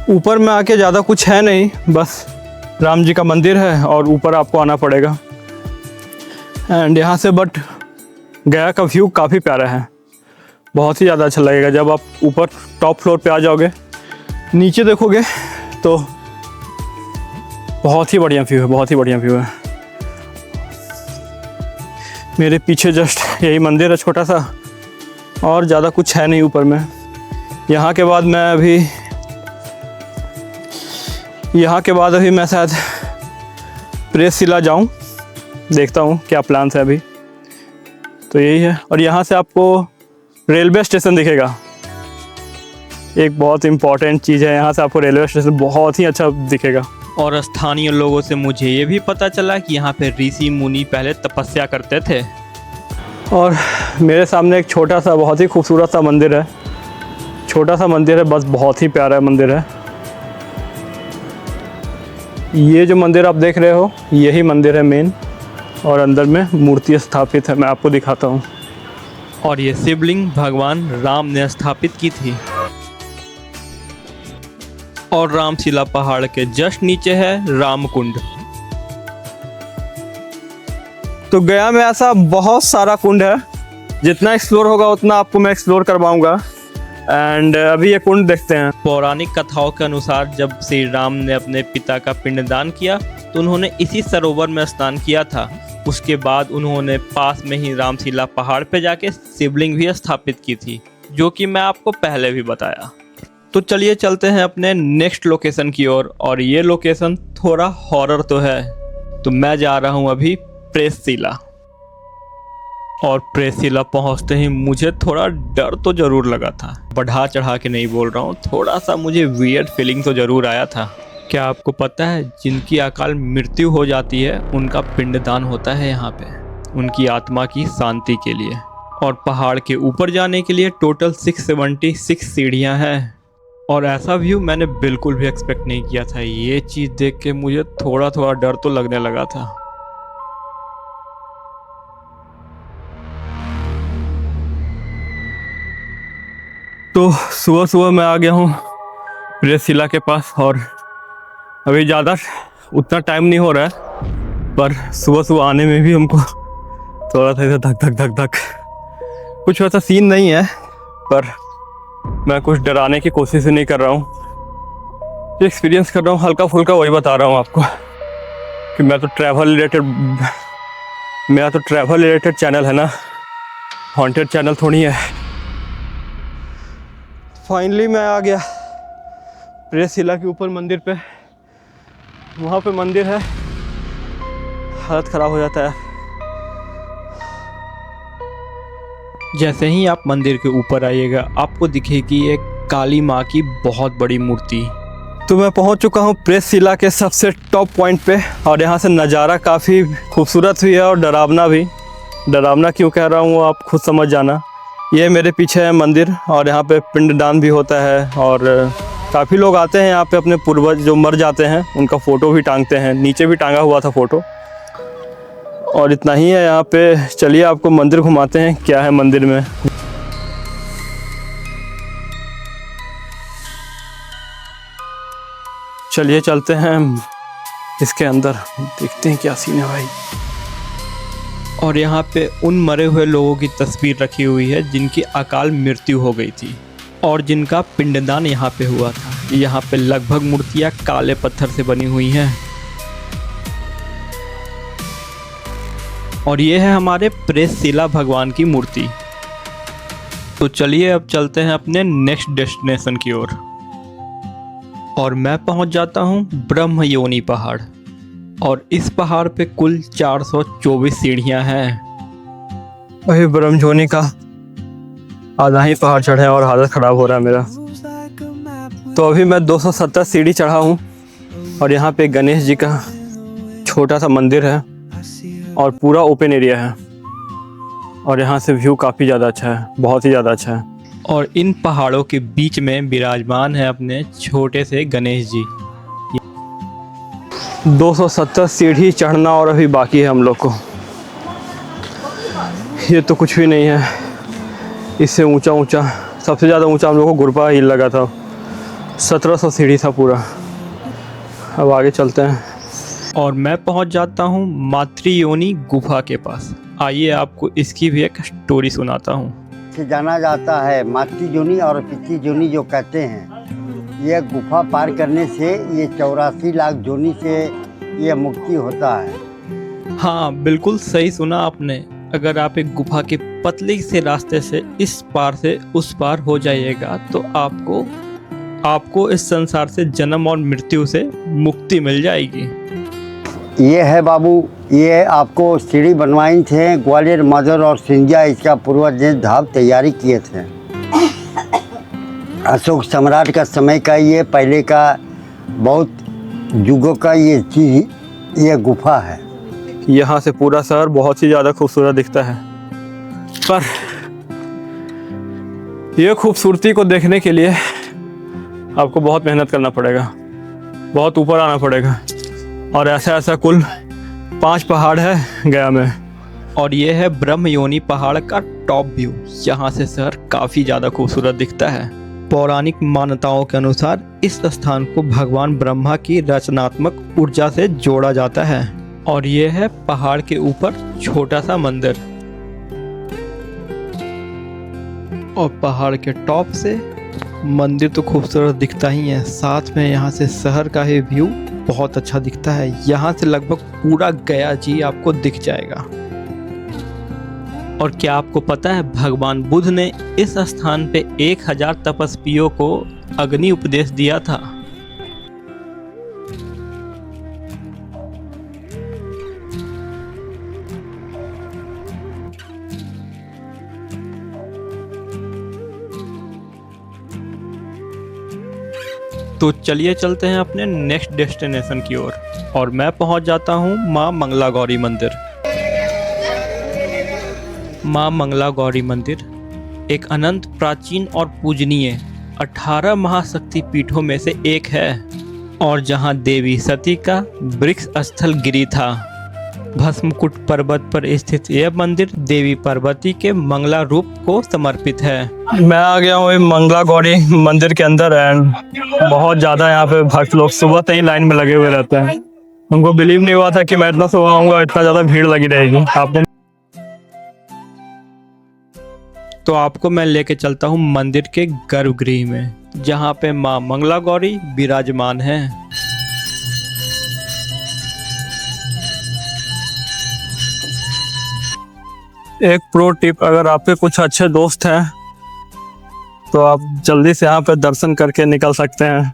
Speaker 2: ऊपर में आके ज़्यादा कुछ है नहीं, बस राम जी का मंदिर है और ऊपर आपको आना पड़ेगा। एंड यहाँ से बट गया का व्यू काफ़ी प्यारा है, बहुत ही ज़्यादा अच्छा लगेगा जब आप ऊपर टॉप फ्लोर पे आ जाओगे। नीचे देखोगे तो बहुत ही बढ़िया व्यू है, बहुत ही बढ़िया व्यू है। मेरे पीछे जस्ट यही मंदिर है छोटा सा, और ज़्यादा कुछ है नहीं ऊपर में। यहाँ के बाद अभी मैं शायद प्रेसशिला जाऊँ, देखता हूँ क्या प्लान्स है अभी। तो यही है, और यहाँ से आपको रेलवे स्टेशन दिखेगा। एक बहुत इम्पॉर्टेंट चीज़ है, यहाँ से आपको रेलवे स्टेशन बहुत ही अच्छा दिखेगा।
Speaker 1: और स्थानीय लोगों से मुझे ये भी पता चला कि यहाँ पे ऋषि मुनि पहले तपस्या करते थे।
Speaker 2: और मेरे सामने एक छोटा सा बहुत ही खूबसूरत सा मंदिर है। छोटा सा मंदिर है, बस बहुत ही प्यारा मंदिर है। ये जो मंदिर आप देख रहे हो यही मंदिर है मेन, और अंदर में मूर्ति स्थापित है, मैं आपको दिखाता हूँ।
Speaker 1: और ये शिवलिंग भगवान राम ने स्थापित की थी। और रामशिला पहाड़ के जस्ट नीचे है रामकुंड।
Speaker 2: तो गया में ऐसा बहुत सारा कुंड है, जितना एक्सप्लोर होगा उतना आपको मैं एक्सप्लोर करवाऊंगा। एंड अभी ये कुंड देखते हैं।
Speaker 1: पौराणिक कथाओं के अनुसार जब श्री राम ने अपने पिता का पिंडदान किया तो उन्होंने इसी सरोवर में स्नान किया था। उसके बाद उन्होंने पास में ही रामशिला पहाड़ पे जाके शिवलिंग भी स्थापित की थी, जो कि मैं आपको पहले भी बताया। तो चलिए चलते हैं अपने नेक्स्ट लोकेशन की ओर। और ये लोकेशन थोड़ा हॉरर तो है, तो मैं जा रहा हूँ अभी प्रेसशिला। और प्रेसशिला पहुँचते ही मुझे थोड़ा डर तो ज़रूर लगा था। बढ़ा चढ़ा के नहीं बोल रहा हूँ, थोड़ा सा मुझे वियर्ड फीलिंग तो ज़रूर आया था। क्या आपको पता है जिनकी अकाल मृत्यु हो जाती है उनका पिंडदान होता है यहाँ पे, उनकी आत्मा की शांति के लिए। और पहाड़ के ऊपर जाने के लिए टोटल 676 सीढ़ियाँ हैं। और ऐसा व्यू मैंने बिल्कुल भी एक्सपेक्ट नहीं किया था। ये चीज़ देख के मुझे थोड़ा थोड़ा डर तो लगने लगा था।
Speaker 2: तो सुबह सुबह मैं आ गया हूँ प्रेसशिला के पास, और अभी ज़्यादा उतना टाइम नहीं हो रहा है, पर सुबह सुबह आने में भी हमको थोड़ा सा धक धक धक धक, कुछ वैसा सीन नहीं है, पर मैं कुछ डराने की कोशिश नहीं कर रहा हूँ। एक्सपीरियंस कर रहा हूँ हल्का फुल्का, वही बता रहा हूँ आपको कि मेरा तो ट्रैवल रिलेटेड चैनल है ना, हॉन्टेड चैनल थोड़ी है। फाइनली मैं आ गया प्रेसशिला के ऊपर मंदिर पे। वहाँ पे मंदिर है, हालत ख़राब हो जाता है।
Speaker 1: जैसे ही आप मंदिर के ऊपर आइएगा आपको दिखेगी एक काली माँ की बहुत बड़ी मूर्ति।
Speaker 2: तो मैं पहुंच चुका हूं प्रेसशिला के सबसे टॉप पॉइंट पे, और यहाँ से नज़ारा काफ़ी खूबसूरत भी है और डरावना भी। डरावना क्यों कह रहा हूँ वो आप खुद समझ जाना। ये मेरे पीछे है मंदिर, और यहाँ पे पिंडदान भी होता है, और काफ़ी लोग आते हैं यहाँ पे अपने पूर्वज जो मर जाते हैं उनका फ़ोटो भी टांगते हैं। नीचे भी टांगा हुआ था फ़ोटो। और इतना ही है यहाँ पे। चलिए आपको मंदिर घुमाते हैं, क्या है मंदिर में। चलिए चलते हैं इसके अंदर, देखते हैं क्या सीन है भाई।
Speaker 1: और यहाँ पे उन मरे हुए लोगों की तस्वीर रखी हुई है जिनकी अकाल मृत्यु हो गई थी और जिनका पिंडदान यहाँ पे हुआ था। यहाँ पे लगभग मूर्तियाँ काले पत्थर से बनी हुई हैं। और ये है हमारे प्रेसशिला भगवान की मूर्ति। तो चलिए अब चलते हैं अपने नेक्स्ट डेस्टिनेशन की ओर। और मैं पहुंच जाता हूं ब्रह्मयोनी पहाड़। और इस पहाड़ पे कुल 424 सीढ़ियां हैं।
Speaker 2: वही ब्रह्मजोनी का आधा ही पहाड़ चढ़े हैं और हालत ख़राब हो रहा है मेरा। तो अभी मैं 270 सीढ़ी चढ़ा हूँ और यहाँ पे गणेश जी का छोटा सा मंदिर है और पूरा ओपन एरिया है और यहाँ से व्यू काफ़ी ज़्यादा अच्छा है, बहुत ही ज़्यादा अच्छा है।
Speaker 1: और इन पहाड़ों के बीच में विराजमान है अपने छोटे से गणेश जी।
Speaker 2: 270 सीढ़ी चढ़ना और अभी बाकी है हम लोग को। ये तो कुछ भी नहीं है, इससे ऊंचा ऊंचा, सबसे ज़्यादा ऊंचा हम लोग को गुरपा हिल लगा था। 1700 सीढ़ी था पूरा। अब आगे चलते हैं
Speaker 1: और मैं पहुंच जाता हूं मातृयोनि गुफा के पास। आइए आपको इसकी भी एक स्टोरी सुनाता हूं।
Speaker 4: से जाना जाता है मातृयोनि और पितृयोनि जो कहते हैं। ये गुफा पार करने से ये 84 लाख जोनि से ये मुक्ति होता है।
Speaker 1: हाँ, बिल्कुल सही सुना आपने। अगर आप एक गुफा के पतले से रास्ते से इस पार से उस पार हो जाइएगा तो आपको इस संसार से जन्म और मृत्यु से मुक्ति मिल जाएगी।
Speaker 4: ये है बाबू, ये आपको सीढ़ी बनवाई थे ग्वालियर, मदर और सिंधिया, इसका पूर्वज ने धाप तैयारी किए थे। अशोक सम्राट का समय का ये पहले का बहुत युगों का ये चीज, ये गुफा है।
Speaker 2: यहाँ से पूरा शहर बहुत ही ज़्यादा खूबसूरत दिखता है, पर यह खूबसूरती को देखने के लिए आपको बहुत मेहनत करना पड़ेगा, बहुत ऊपर आना पड़ेगा। और ऐसा कुल 5 पहाड़ है गया में।
Speaker 1: और ये है ब्रह्मयोनि पहाड़ का टॉप व्यू। यहाँ से शहर काफ़ी ज़्यादा खूबसूरत दिखता है। पौराणिक मान्यताओं के अनुसार इस स्थान को भगवान ब्रह्मा की रचनात्मक ऊर्जा से जोड़ा जाता है। और ये है पहाड़ के ऊपर छोटा सा मंदिर। और पहाड़ के टॉप से मंदिर तो खूबसूरत दिखता ही है, साथ में यहाँ से शहर का ही व्यू बहुत अच्छा दिखता है। यहाँ से लगभग पूरा गया जी आपको दिख जाएगा। और क्या आपको पता है भगवान बुद्ध ने इस स्थान पे 1000 तपस्वियों को अग्नि उपदेश दिया था। तो चलिए चलते हैं अपने नेक्स्ट डेस्टिनेशन की ओर। और मैं पहुंच जाता हूं मां मंगला गौरी मंदिर। मां मंगला गौरी मंदिर एक अनंत प्राचीन और पूजनीय 18 महाशक्ति पीठों में से एक है और जहां देवी सती का वृक्ष स्थल गिरी था। भस्मकुट पर्वत पर स्थित यह मंदिर देवी पार्वती के मंगला रूप को समर्पित है।
Speaker 2: मैं आ गया हूँ मंगला गौरी मंदिर के अंदर एंड बहुत ज़्यादा यहाँ पे भक्त लोग सुबह से ही लाइन में लगे हुए रहते हैं। उनको बिलीव नहीं हुआ था कि मैं इतना सुबह आऊँगा, इतना ज़्यादा भीड़ लगी रहेगी। आपने
Speaker 1: तो आपको मैं लेके चलता हूँ मंदिर के गर्भगृह में, जहाँ पे माँ मंगला गौरी विराजमान है।
Speaker 2: एक प्रो टिप, अगर आपके कुछ अच्छे दोस्त हैं तो आप जल्दी से यहाँ पे दर्शन करके निकल सकते हैं।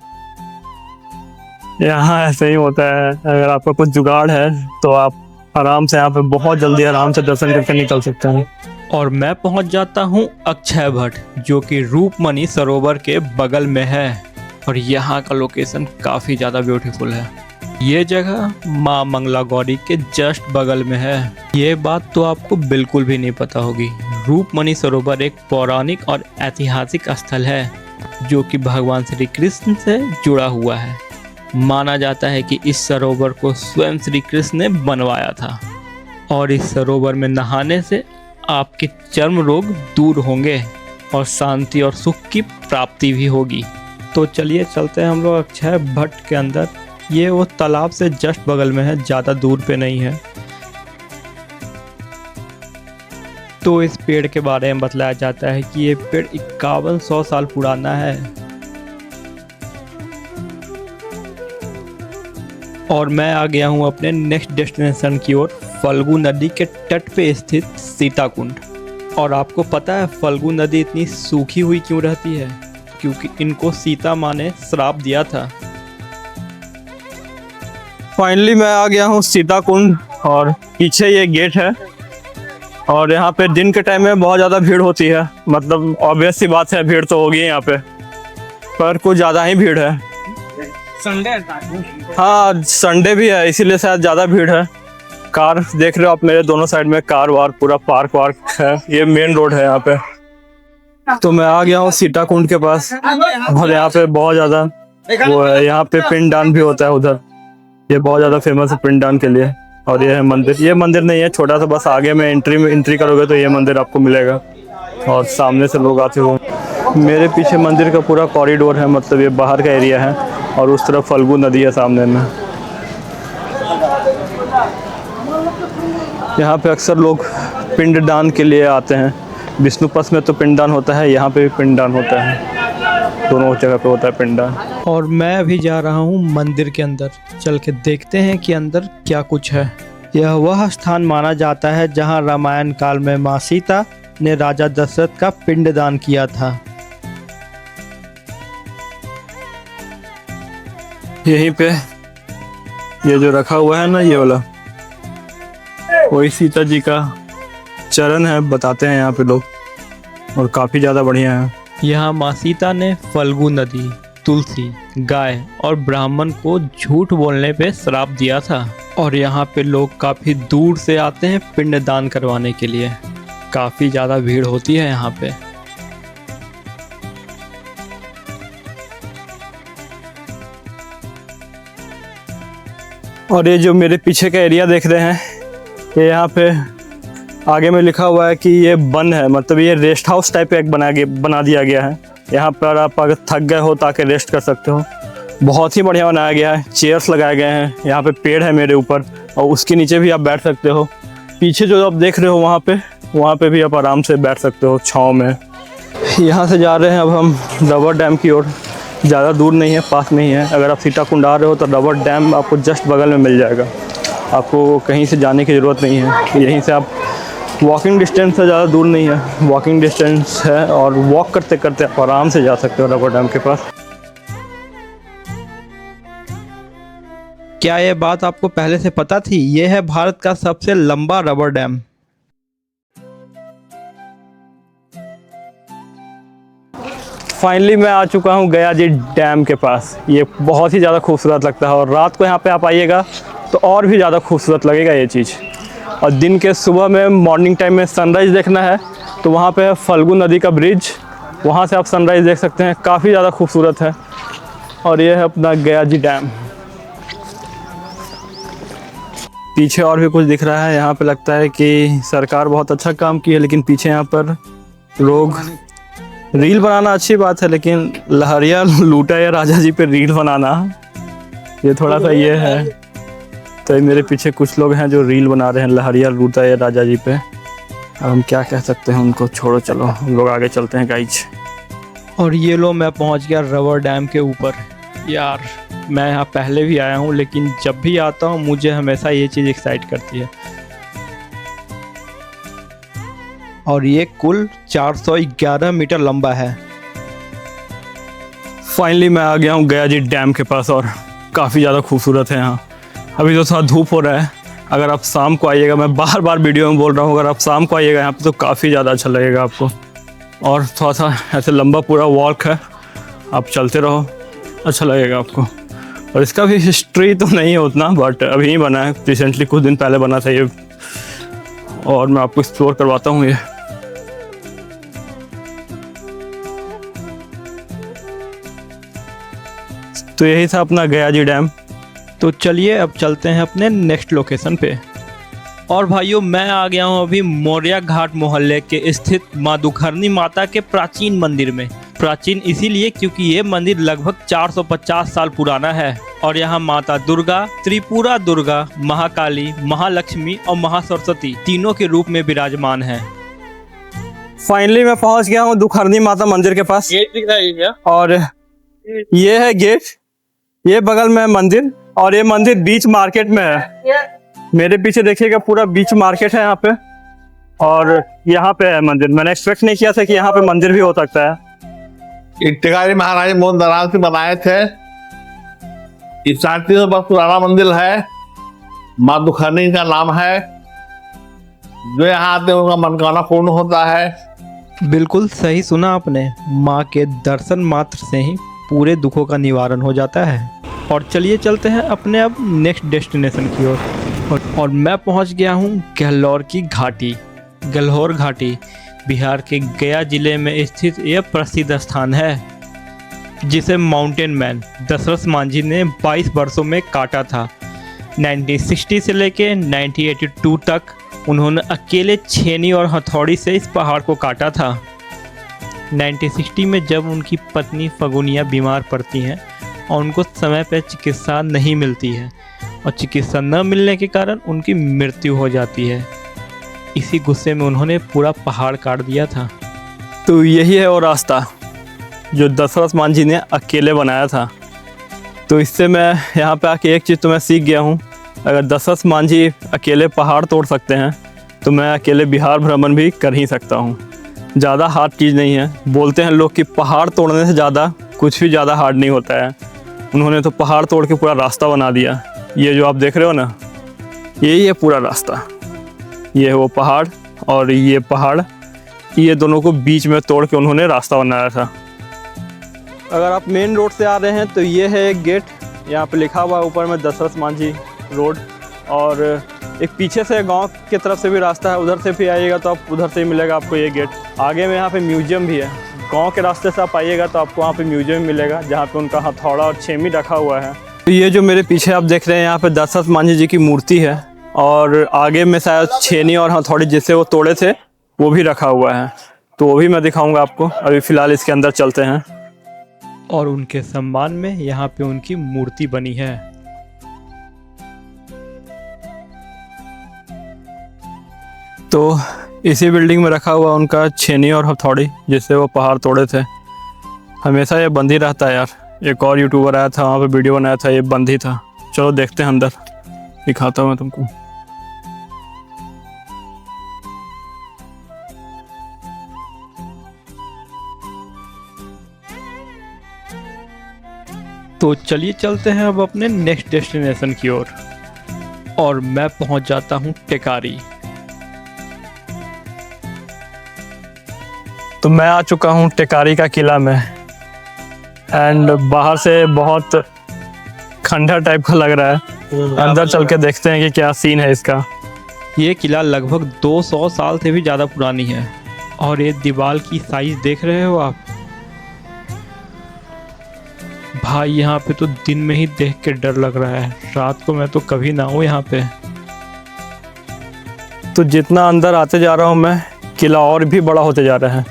Speaker 2: यहाँ ऐसे ही होता है, अगर आपका कुछ जुगाड़ है तो आप आराम से यहाँ पे बहुत जल्दी आराम से दर्शन करके निकल सकते हैं।
Speaker 1: और मैं पहुंच जाता हूं अक्षय वट, जो कि रूपमणि सरोवर के बगल में है। और यहाँ का लोकेशन काफ़ी ज़्यादा ब्यूटीफुल है। ये जगह माँ मंगला गौरी के जस्ट बगल में है। ये बात तो आपको बिल्कुल भी नहीं पता होगी। रूपमणि सरोवर एक पौराणिक और ऐतिहासिक स्थल है जो कि भगवान श्री कृष्ण से जुड़ा हुआ है। माना जाता है कि इस सरोवर को स्वयं श्री कृष्ण ने बनवाया था और इस सरोवर में नहाने से आपके चर्म रोग दूर होंगे और शांति और सुख की प्राप्ति भी होगी। तो चलिए चलते हैं हम लोग अक्षय वट के अंदर। ये वो तालाब से जस्ट बगल में है, ज़्यादा दूर पे नहीं है। तो इस पेड़ के बारे में बतलाया जाता है कि ये पेड़ 5100 साल पुराना है। और मैं आ गया हूँ अपने नेक्स्ट डेस्टिनेशन की ओर, फल्गु नदी के तट पे स्थित सीता कुंड। और आपको पता है फल्गु नदी इतनी सूखी हुई क्यों रहती है? क्योंकि इनको सीता माँ ने श्राप दिया था।
Speaker 2: फाइनली मैं आ गया हूँ सीता कुंड और पीछे ये गेट है और यहाँ पे दिन के टाइम में बहुत ज़्यादा भीड़ होती है, मतलब ऑब्वियस सी बात है, भीड़ तो होगी यहाँ पे, पर कुछ ज़्यादा ही भीड़ है।
Speaker 5: संडे
Speaker 2: हाँ संडे भी है, इसीलिए शायद ज़्यादा भीड़ है। कार देख रहे हो आप, मेरे दोनों साइड में कार वार पूरा पार्क वार्क है, ये मेन रोड है यहाँ पे। तो मैं आ गया हूँ सीताकुंड के पास, और यहाँ पे बहुत ज़्यादा वो है, यहाँ पे पिंडदान भी होता है उधर, ये बहुत ज़्यादा फेमस है पिंडदान के लिए। और ये है मंदिर, ये मंदिर नहीं है, छोटा सा, बस आगे में एंट्री करोगे तो ये मंदिर आपको मिलेगा, और सामने से लोग आते हो। मेरे पीछे मंदिर का पूरा कॉरिडोर है, मतलब ये बाहर का एरिया है, और उस तरफ फल्गु नदी है सामने में। यहाँ पे अक्सर लोग पिंडदान के लिए आते हैं, विष्णुपथ में तो पिंडदान होता है, यहाँ पे भी पिंडदान होता है, दोनों जगह पे होता है पिंडदान। और मैं अभी जा रहा हूँ मंदिर के अंदर, चल के देखते हैं कि अंदर क्या कुछ है। यह वह स्थान माना जाता है जहाँ रामायण काल में माँ सीता ने राजा दशरथ का पिंडदान किया था। यहीं पे ये जो रखा हुआ है ना, ये वाला वही सीता जी का चरण है, बताते हैं यहाँ पे लोग, और काफ़ी ज़्यादा बढ़िया है। यहाँ माँ सीता ने फल्गु नदी, तुलसी, गाय और ब्राह्मण को झूठ बोलने पे श्राप दिया था, और यहाँ पे लोग काफ़ी दूर से आते हैं पिंडदान करवाने के लिए, काफ़ी ज़्यादा भीड़ होती है यहाँ पे। और ये जो मेरे पीछे का एरिया देख रहे हैं, ये यहाँ पे आगे में लिखा हुआ है कि ये वन है, मतलब ये रेस्ट हाउस टाइप एक बना दिया गया है। यहाँ पर आप अगर थक गए हो ताकि रेस्ट कर सकते हो, बहुत ही बढ़िया बनाया गया है। चेयर्स लगाए गए हैं, यहाँ पे पेड़ है मेरे ऊपर, और उसके नीचे भी आप बैठ सकते हो। पीछे जो आप देख रहे हो वहाँ पे भी आप आराम से बैठ सकते हो छाँव में। यहाँ से जा रहे हैं अब हम रबर डैम की ओर, ज़्यादा दूर नहीं है, पास में ही है। अगर आप सीताकुंड आ रहे हो तो रबर डैम आपको जस्ट बगल में मिल जाएगा, आपको कहीं से जाने की ज़रूरत नहीं है। यहीं से आप वॉकिंग डिस्टेंस से, ज़्यादा दूर नहीं है, वॉकिंग डिस्टेंस है, और वॉक करते करते आप आराम से जा सकते हो रबर डैम के पास। क्या ये बात आपको पहले से पता थी? ये है भारत का सबसे लंबा रबर डैम। फाइनली मैं आ चुका हूँ गया जी डैम के पास। ये बहुत ही ज़्यादा खूबसूरत लगता है, और रात को यहाँ पे आप आइएगा तो और भी ज़्यादा खूबसूरत लगेगा ये चीज़। और दिन के सुबह में, मॉर्निंग टाइम में सनराइज़ देखना है तो वहाँ पे है फल्गु नदी का ब्रिज, वहाँ से आप सनराइज़ देख सकते हैं, काफ़ी ज़्यादा खूबसूरत है। और ये है अपना गया जी डैम। पीछे और भी कुछ दिख रहा है, यहाँ पे लगता है कि सरकार बहुत अच्छा काम की है, लेकिन पीछे यहाँ पर लोग रील बनाना अच्छी बात है, लेकिन लहरिया लूटा या राजा जी पे रील बनाना, ये थोड़ा सा ये है। तो मेरे पीछे कुछ लोग हैं जो रील बना रहे हैं लहरिया लूटा या राजा जी पे। अब हम क्या कह सकते हैं उनको, छोड़ो, चलो हम लोग आगे चलते हैं गाइज। और ये लो मैं पहुंच गया रबर डैम के ऊपर। यार मैं यहाँ पहले भी आया हूँ, लेकिन जब भी आता हूँ मुझे हमेशा ये चीज़ एक्साइट करती है। और ये कुल 411 मीटर लंबा है। फाइनली मैं आ गया हूँ गया जी डैम के पास, और काफ़ी ज़्यादा खूबसूरत है यहाँ। अभी तो थोड़ा धूप हो रहा है, अगर आप शाम को आइएगा, मैं बार बार वीडियो में बोल रहा हूँ, अगर आप शाम को आइएगा यहाँ पे तो काफ़ी ज़्यादा अच्छा लगेगा आपको। और थोड़ा सा ऐसे लंबा पूरा वॉक है, आप चलते रहो, अच्छा लगेगा आपको। और इसका भी हिस्ट्री तो नहीं है उतना, बट अभी ही बना है, रिसेंटली कुछ दिन पहले बना था ये, और मैं आपको एक्सप्लोर करवाता हूँ ये। तो यही था अपना गया जी डैम। तो चलिए अब चलते हैं अपने नेक्स्ट लोकेशन पे। और भाइयों मैं आ गया हूँ अभी मौर्या घाट मोहल्ले के स्थित माँ दुखरनी माता के प्राचीन मंदिर में। प्राचीन इसीलिए क्योंकि ये मंदिर लगभग 450 साल पुराना है, और यहाँ माता दुर्गा, त्रिपुरा दुर्गा, महाकाली, महालक्ष्मी और महासरस्वती तीनों के रूप में विराजमान है। फाइनली मैं पहुँच गया हूँ दुखरनी माता मंदिर के पास।
Speaker 5: गेट दिख रहा है क्या?
Speaker 2: और ये है गेट, ये बगल में है मंदिर, और ये मंदिर बीच मार्केट में है। मेरे पीछे देखिएगा पूरा बीच मार्केट है यहाँ पे, और यहाँ पे है मंदिर। मैंने एक्सपेक्ट नहीं किया था कि यहाँ पे मंदिर भी हो सकता है।
Speaker 6: टिकारी महाराज मोहन दराज से बनाए थे। ये 350 वर्ष पुराना मंदिर है। माँ दुखरनी का नाम है। जो यहाँ आते हैं उनका मनोकामना पूर्ण होता है।
Speaker 1: बिल्कुल सही सुना आपने, माँ के दर्शन मात्र से ही पूरे दुखों का निवारण हो जाता है। और चलिए चलते हैं अपने अब नेक्स्ट डेस्टिनेशन की ओर। और मैं पहुंच गया हूं गहलोर की घाटी। गहलोर घाटी बिहार के गया जिले में स्थित यह प्रसिद्ध स्थान है, जिसे माउंटेन मैन दशरथ मांझी ने 22 वर्षों में काटा था। 1960 से लेके 1982 तक उन्होंने अकेले छेनी और हथौड़ी से इस पहाड़ को काटा था। 1960 में जब उनकी पत्नी फगुनिया बीमार पड़ती हैं और उनको समय पर चिकित्सा नहीं मिलती है और चिकित्सा न मिलने के कारण उनकी मृत्यु हो जाती है। इसी गुस्से में उन्होंने पूरा पहाड़ काट दिया था।
Speaker 2: तो यही है वो रास्ता जो दशरथ मांझी ने अकेले बनाया था। तो इससे मैं यहाँ पे आके एक चीज़ तो मैं सीख गया हूँ, अगर दशरथ मांझी अकेले पहाड़ तोड़ सकते हैं तो मैं अकेले बिहार भ्रमण भी कर ही सकता हूँ। ज़्यादा हार्ड चीज़ नहीं है। बोलते हैं लोग कि पहाड़ तोड़ने से ज़्यादा कुछ भी ज़्यादा हार्ड नहीं होता है। उन्होंने तो पहाड़ तोड़ के पूरा रास्ता बना दिया। ये जो आप देख रहे हो ना, यही है पूरा रास्ता। ये है वो पहाड़ और ये पहाड़, ये दोनों को बीच में तोड़ के उन्होंने रास्ता बनाया था। अगर आप मेन रोड से आ रहे हैं तो ये है एक गेट, यहाँ पे लिखा हुआ है ऊपर में दशरथ मांझी रोड। और एक पीछे से गांव की तरफ से भी रास्ता है, उधर से भी आइएगा तो आप उधर से ही मिलेगा आपको ये गेट। आगे में यहाँ पे म्यूजियम भी है। गांव के रास्ते से आप आइएगा तो आपको वहाँ पे म्यूजियम मिलेगा, जहाँ पे उनका हथौड़ा और छेमी रखा हुआ है। तो ये जो मेरे पीछे आप देख रहे हैं, यहाँ पे दशरथ मांझी जी की मूर्ति है और आगे में शायद छेनी और हथौड़ी जिससे वो तोड़े थे वो भी रखा हुआ है। तो वो भी मैं दिखाऊंगा आपको। अभी फ़िलहाल इसके अंदर चलते हैं।
Speaker 1: और उनके सम्मान में यहाँ पे उनकी मूर्ति बनी है।
Speaker 2: तो इसी बिल्डिंग में रखा हुआ उनका छेनी और हथौड़ी जिससे वो पहाड़ तोड़े थे। हमेशा ये बंद ही रहता है यार। एक और यूट्यूबर आया था, वहाँ पे वीडियो बनाया था, ये बंद ही था। चलो देखते हैं अंदर, दिखाता हूँ मैं तुमको।
Speaker 1: तो चलिए चलते हैं अब अपने नेक्स्ट डेस्टिनेशन की ओर। और मैं पहुंच जाता हूं टेकारी।
Speaker 2: तो मैं आ चुका हूँ टेकारी का किला में। एंड बाहर से बहुत खंडर टाइप का लग रहा है। अंदर चल के देखते हैं कि क्या सीन है इसका।
Speaker 1: ये किला लगभग 200 साल से भी ज़्यादा पुरानी है। और ये दीवार की साइज देख रहे हो आप भाई, यहाँ पे तो दिन में ही देख के डर लग रहा है। रात को मैं तो कभी ना हूँ यहाँ पे।
Speaker 2: तो जितना अंदर आते जा रहा हूँ मैं, किला और भी बड़ा होते जा रहा है।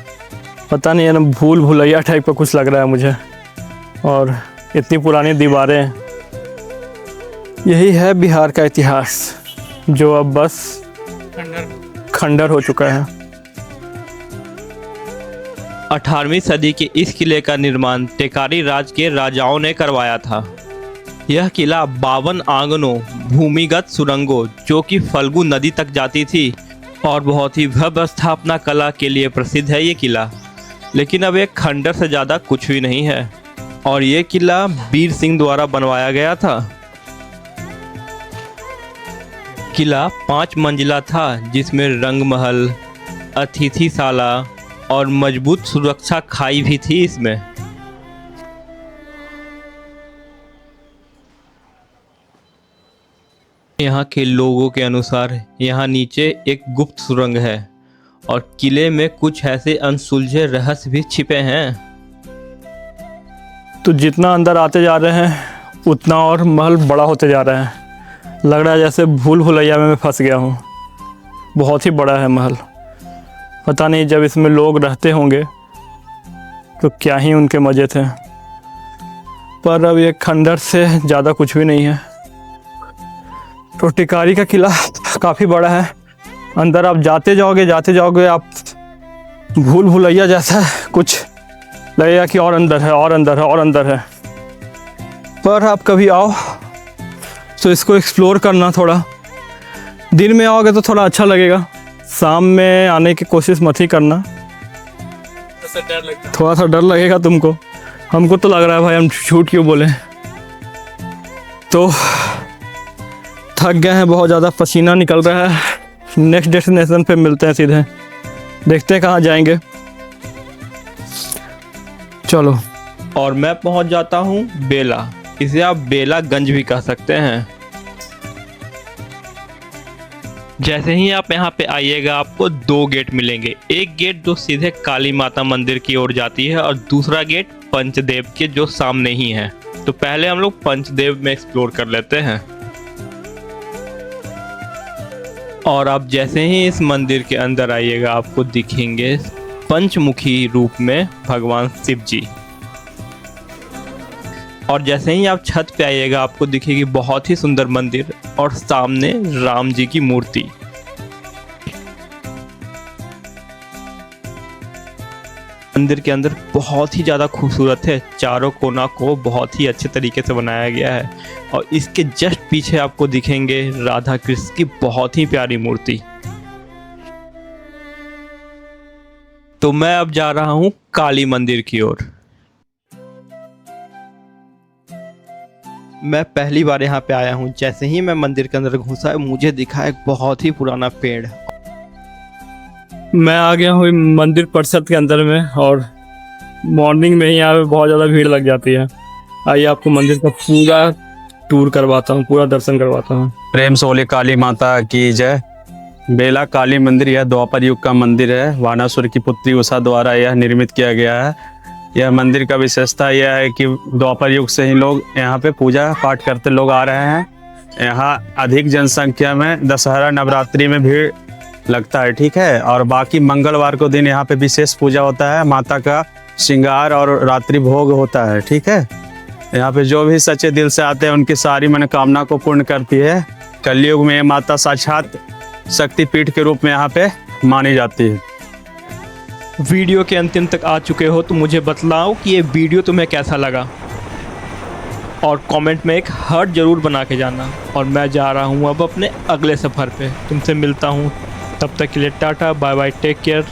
Speaker 2: पता नहीं है ना, भूल भुलैया टाइप का कुछ लग रहा है मुझे। और इतनी पुरानी दीवारें। यही है बिहार का इतिहास जो अब बस खंडर हो चुका है।
Speaker 1: 18वीं सदी के इस किले का निर्माण टेकारी राज के राजाओं ने करवाया था। यह किला 52 आंगनों, भूमिगत सुरंगों जो कि फल्गु नदी तक जाती थी और बहुत ही भव्य स्थापना कला के लिए प्रसिद्ध है ये किला। लेकिन अब एक खंडर से ज़्यादा कुछ भी नहीं है। और ये किला वीर सिंह द्वारा बनवाया गया था। किला 5 मंजिला था, जिसमें रंगमहल, अतिथिशाला और मजबूत सुरक्षा खाई भी थी इसमें। यहाँ के लोगों के अनुसार यहाँ नीचे एक गुप्त सुरंग है और किले में कुछ ऐसे अनसुलझे रहस्य भी छिपे हैं।
Speaker 2: तो जितना अंदर आते जा रहे हैं उतना और महल बड़ा होते जा रहा है। लग रहा है जैसे भूल भुलैया में मैं फंस गया हूँ। बहुत ही बड़ा है महल। पता नहीं जब इसमें लोग रहते होंगे तो क्या ही उनके मज़े थे। पर अब ये खंडर से ज़्यादा कुछ भी नहीं है। तो टेकारी का किला काफ़ी बड़ा है। अंदर आप जाते जाओगे आप भूल भुलैया जैसा कुछ लगेगा कि और अंदर है और अंदर है और अंदर है। पर आप कभी आओ तो इसको एक्सप्लोर करना। थोड़ा दिन में आओगे तो थोड़ा अच्छा लगेगा, शाम में आने की कोशिश मत ही करना। थोड़ा सा डर लगेगा तुमको। हमको तो लग रहा है भाई, हम झूठ क्यों बोले। तो थक गए हैं, बहुत ज़्यादा पसीना निकल रहा है। नेक्स्ट डेस्टिनेशन पे मिलते हैं सीधे, देखते हैं कहाँ जाएंगे। चलो।
Speaker 1: और मैं पहुंच जाता हूं बेला, इसे आप बेलागंज भी कह सकते हैं। जैसे ही आप यहाँ पे आइएगा आपको 2 गेट मिलेंगे। एक गेट जो सीधे काली माता मंदिर की ओर जाती है और दूसरा गेट पंचदेव के जो सामने ही है। तो पहले हम लोग पंचदेव में एक्सप्लोर कर लेते हैं। और आप जैसे ही इस मंदिर के अंदर आइएगा आपको दिखेंगे पंचमुखी रूप में भगवान शिव जी। और जैसे ही आप छत पे आइएगा आपको दिखेगी बहुत ही सुंदर मंदिर और सामने राम जी की मूर्ति। मंदिर के अंदर बहुत ही ज़्यादा खूबसूरत है, चारों कोना को बहुत ही अच्छे तरीके से बनाया गया है। और इसके जस्ट पीछे आपको दिखेंगे राधा कृष्ण की बहुत ही प्यारी मूर्ति। तो मैं अब जा रहा हूँ काली मंदिर की ओर। मैं पहली बार यहाँ पे आया हूँ। जैसे ही मैं मंदिर के अंदर घुसा मुझे दिखा एक बहुत ही पुराना पेड़।
Speaker 2: मैं आ गया हूँ मंदिर परिसर के अंदर में और मॉर्निंग में ही यहाँ पे बहुत ज़्यादा भीड़ लग जाती है। आइए आपको मंदिर का पूरा टूर करवाता हूँ, पूरा दर्शन करवाता हूँ।
Speaker 7: प्रेम से बोले काली माता की जय। बेला काली मंदिर यह द्वापर युग का मंदिर है। वानासुर की पुत्री उषा द्वारा यह निर्मित किया गया है। यह मंदिर का विशेषता यह है कि द्वापर युग से ही लोग यहाँ पे पूजा पाठ करते लोग आ रहे हैं। यहाँ अधिक जनसंख्या में दशहरा नवरात्रि में भीड़ लगता है, ठीक है। और बाकी मंगलवार को दिन यहाँ पे विशेष पूजा होता है, माता का श्रृंगार और रात्रि भोग होता है, ठीक है। यहाँ पे जो भी सच्चे दिल से आते हैं उनकी सारी मनोकामना को पूर्ण करती है। कलयुग में माता साक्षात शक्तिपीठ के रूप में यहाँ पे मानी जाती है।
Speaker 1: वीडियो के अंतिम तक आ चुके हो तो मुझे बतलाओ कि ये वीडियो तुम्हें कैसा लगा और कमेंट में एक हार्ट जरूर बना के जाना। और मैं जा रहा हूँ अब अपने अगले सफ़र पे। तुमसे मिलता हूँ, तब तक के लिए tata bye bye, take care.